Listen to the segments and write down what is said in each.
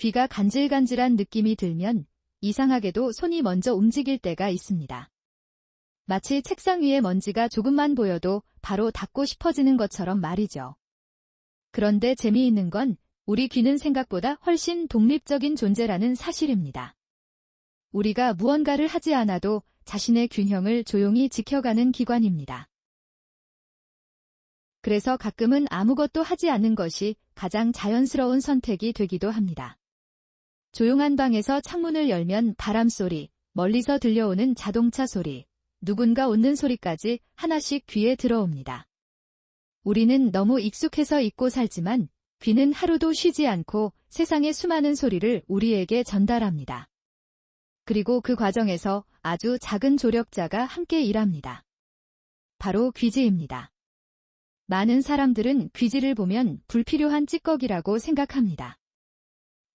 귀가 간질간질한 느낌이 들면 이상하게도 손이 먼저 움직일 때가 있습니다. 마치 책상 위에 먼지가 조금만 보여도 바로 닦고 싶어지는 것처럼 말이죠. 그런데 재미있는 건 우리 귀는 생각보다 훨씬 독립적인 존재라는 사실입니다. 우리가 무언가를 하지 않아도 자신의 균형을 조용히 지켜가는 기관입니다. 그래서 가끔은 아무것도 하지 않는 것이 가장 자연스러운 선택이 되기도 합니다. 조용한 방에서 창문을 열면 바람소리, 멀리서 들려오는 자동차 소리, 누군가 웃는 소리까지 하나씩 귀에 들어옵니다. 우리는 너무 익숙해서 잊고 살지만 귀는 하루도 쉬지 않고 세상의 수많은 소리를 우리에게 전달합니다. 그리고 그 과정에서 아주 작은 조력자가 함께 일합니다. 바로 귀지입니다. 많은 사람들은 귀지를 보면 불필요한 찌꺼기라고 생각합니다.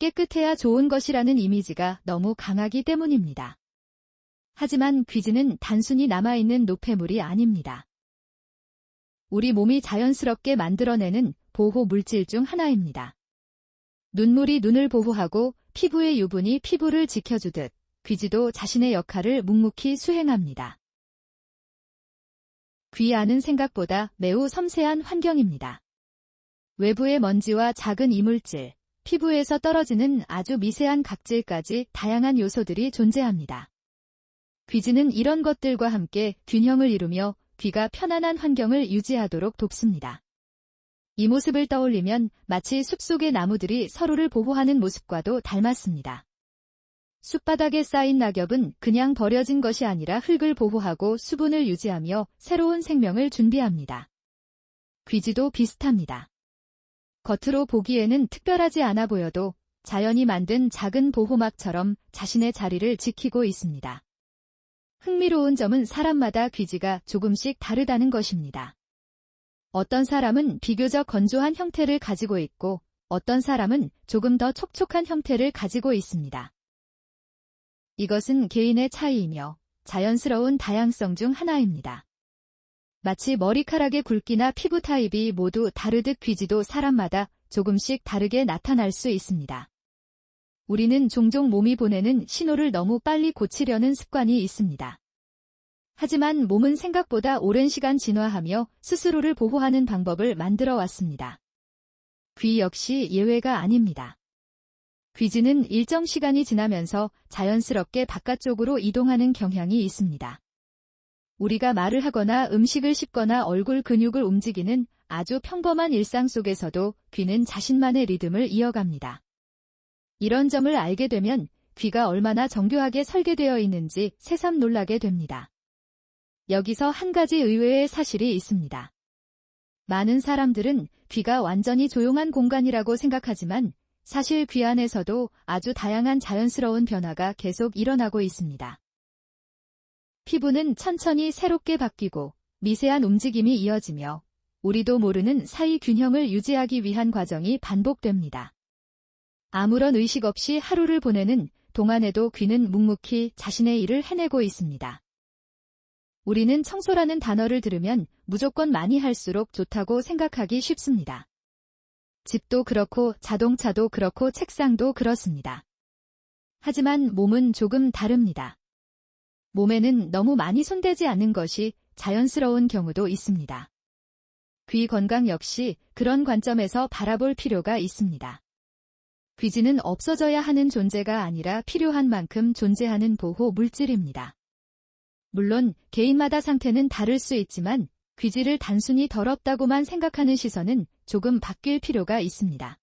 깨끗해야 좋은 것이라는 이미지가 너무 강하기 때문입니다. 하지만 귀지는 단순히 남아있는 노폐물이 아닙니다. 우리 몸이 자연스럽게 만들어내는 보호 물질 중 하나입니다. 눈물이 눈을 보호하고 피부의 유분이 피부를 지켜주듯 귀지도 자신의 역할을 묵묵히 수행합니다. 귀 안은 생각보다 매우 섬세한 환경입니다. 외부의 먼지와 작은 이물질, 피부에서 떨어지는 아주 미세한 각질까지 다양한 요소들이 존재합니다. 귀지는 이런 것들과 함께 균형을 이루며 귀가 편안한 환경을 유지하도록 돕습니다. 이 모습을 떠올리면 마치 숲속의 나무들이 서로를 보호하는 모습과도 닮았습니다. 숲바닥에 쌓인 낙엽은 그냥 버려진 것이 아니라 흙을 보호하고 수분을 유지하며 새로운 생명을 준비합니다. 귀지도 비슷합니다. 겉으로 보기에는 특별하지 않아 보여도 자연이 만든 작은 보호막처럼 자신의 자리를 지키고 있습니다. 흥미로운 점은 사람마다 귀지가 조금씩 다르다는 것입니다. 어떤 사람은 비교적 건조한 형태를 가지고 있고 어떤 사람은 조금 더 촉촉한 형태를 가지고 있습니다. 이것은 개인의 차이이며 자연스러운 다양성 중 하나입니다. 마치 머리카락의 굵기나 피부 타입이 모두 다르듯 귀지도 사람마다 조금씩 다르게 나타날 수 있습니다. 우리는 종종 몸이 보내는 신호를 너무 빨리 고치려는 습관이 있습니다. 하지만 몸은 생각보다 오랜 시간 진화하며 스스로를 보호하는 방법을 만들어 왔습니다. 귀 역시 예외가 아닙니다. 귀지는 일정 시간이 지나면서 자연스럽게 바깥쪽으로 이동하는 경향이 있습니다. 우리가 말을 하거나 음식을 씹거나 얼굴 근육을 움직이는 아주 평범한 일상 속에서도 귀는 자신만의 리듬을 이어갑니다. 이런 점을 알게 되면 귀가 얼마나 정교하게 설계되어 있는지 새삼 놀라게 됩니다. 여기서 한 가지 의외의 사실이 있습니다. 많은 사람들은 귀가 완전히 조용한 공간이라고 생각하지만 사실 귀 안에서도 아주 다양한 자연스러운 변화가 계속 일어나고 있습니다. 피부는 천천히 새롭게 바뀌고 미세한 움직임이 이어지며 우리도 모르는 사이 균형을 유지하기 위한 과정이 반복됩니다. 아무런 의식 없이 하루를 보내는 동안에도 귀는 묵묵히 자신의 일을 해내고 있습니다. 우리는 청소라는 단어를 들으면 무조건 많이 할수록 좋다고 생각하기 쉽습니다. 집도 그렇고 자동차도 그렇고 책상도 그렇습니다. 하지만 몸은 조금 다릅니다. 몸에는 너무 많이 손대지 않는 것이 자연스러운 경우도 있습니다. 귀 건강 역시 그런 관점에서 바라볼 필요가 있습니다. 귀지는 없어져야 하는 존재가 아니라 필요한 만큼 존재하는 보호 물질입니다. 물론 개인마다 상태는 다를 수 있지만 귀지를 단순히 더럽다고만 생각하는 시선은 조금 바뀔 필요가 있습니다.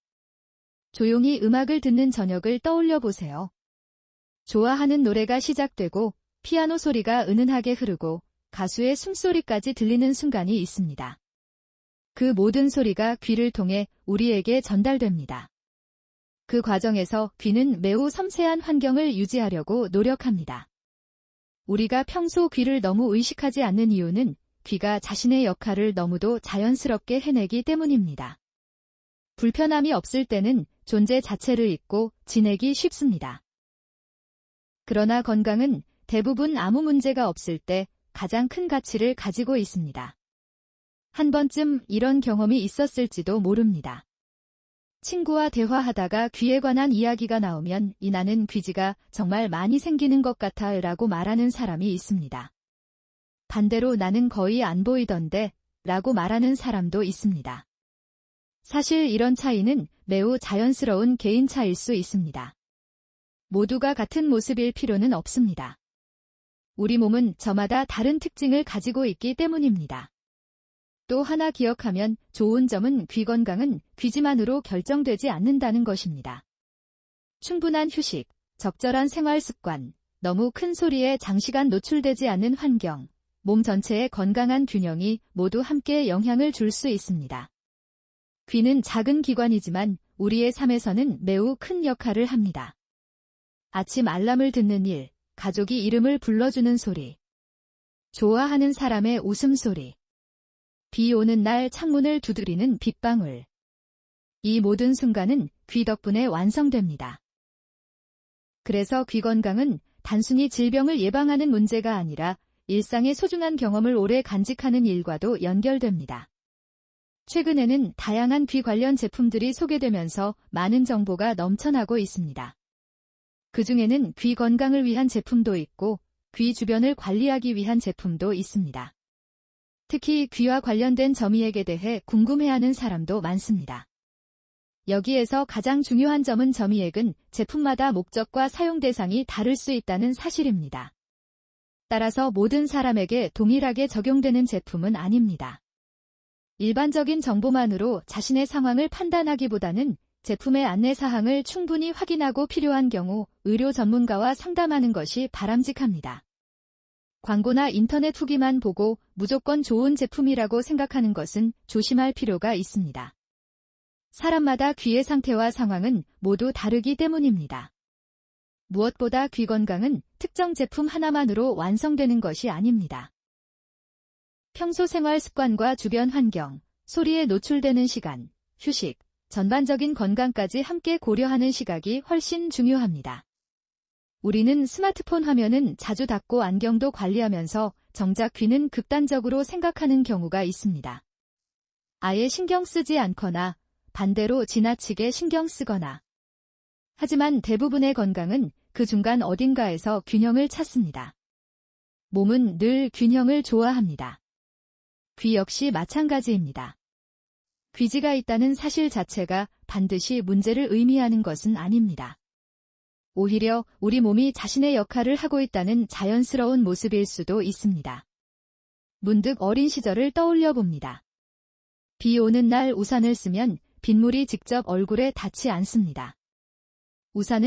조용히 음악을 듣는 저녁을 떠올려 보세요. 좋아하는 노래가 시작되고 피아노 소리가 은은하게 흐르고 가수의 숨소리까지 들리는 순간이 있습니다. 그 모든 소리가 귀를 통해 우리에게 전달됩니다. 그 과정에서 귀는 매우 섬세한 환경을 유지하려고 노력합니다. 우리가 평소 귀를 너무 의식하지 않는 이유는 귀가 자신의 역할을 너무도 자연스럽게 해내기 때문입니다. 불편함이 없을 때는 존재 자체를 잊고 지내기 쉽습니다. 그러나 건강은 대부분 아무 문제가 없을 때 가장 큰 가치를 가지고 있습니다. 한 번쯤 이런 경험이 있었을지도 모릅니다. 친구와 대화하다가 귀에 관한 이야기가 나오면 나는 귀지가 정말 많이 생기는 것 같아 라고 말하는 사람이 있습니다. 반대로 나는 거의 안 보이던데 라고 말하는 사람도 있습니다. 사실 이런 차이는 매우 자연스러운 개인 차일 수 있습니다. 모두가 같은 모습일 필요는 없습니다. 우리 몸은 저마다 다른 특징을 가지고 있기 때문입니다. 또 하나 기억하면 좋은 점은 귀 건강은 귀지만으로 결정되지 않는다는 것입니다. 충분한 휴식, 적절한 생활 습관, 너무 큰 소리에 장시간 노출되지 않는 환경, 몸 전체의 건강한 균형이 모두 함께 영향을 줄 수 있습니다. 귀는 작은 기관이지만 우리의 삶에서는 매우 큰 역할을 합니다. 아침 알람을 듣는 일, 가족이 이름을 불러주는 소리, 좋아하는 사람의 웃음소리, 비 오는 날 창문을 두드리는 빗방울. 이 모든 순간은 귀 덕분에 완성됩니다. 그래서 귀 건강은 단순히 질병을 예방하는 문제가 아니라 일상의 소중한 경험을 오래 간직하는 일과도 연결됩니다. 최근에는 다양한 귀 관련 제품들이 소개되면서 많은 정보가 넘쳐나고 있습니다. 그중에는 귀 건강을 위한 제품도 있고 귀 주변을 관리하기 위한 제품도 있습니다. 특히 귀와 관련된 점이액에 대해 궁금해하는 사람도 많습니다. 여기에서 가장 중요한 점은 점이액은 제품마다 목적과 사용 대상이 다를 수 있다는 사실입니다. 따라서 모든 사람에게 동일하게 적용되는 제품은 아닙니다. 일반적인 정보만으로 자신의 상황을 판단하기보다는 제품의 안내사항을 충분히 확인하고 필요한 경우 의료 전문가와 상담하는 것이 바람직합니다. 광고나 인터넷 후기만 보고 무조건 좋은 제품이라고 생각하는 것은 조심할 필요가 있습니다. 사람마다 귀의 상태와 상황은 모두 다르기 때문입니다. 무엇보다 귀 건강은 특정 제품 하나만으로 완성되는 것이 아닙니다. 평소 생활 습관과 주변 환경, 소리에 노출되는 시간, 휴식, 전반적인 건강까지 함께 고려하는 시각이 훨씬 중요합니다. 우리는 스마트폰 화면은 자주 닫고 안경도 관리하면서 정작 귀는 극단적으로 생각하는 경우가 있습니다. 아예 신경 쓰지 않거나 반대로 지나치게 신경 쓰거나. 하지만 대부분의 건강은 그 중간 어딘가에서 균형을 찾습니다. 몸은 늘 균형을 좋아합니다. 귀 역시 마찬가지입니다. 귀지가 있다는 사실 자체가 반드시 문제를 의미하는 것은 아닙니다. 오히려 우리 몸이 자신의 역할을 하고 있다는 자연스러운 모습일 수도 있습니다. 문득 어린 시절을 떠올려 봅니다. 비 오는 날 우산을 쓰면 빗물이 직접 얼굴에 닿지 않습니다. 우산은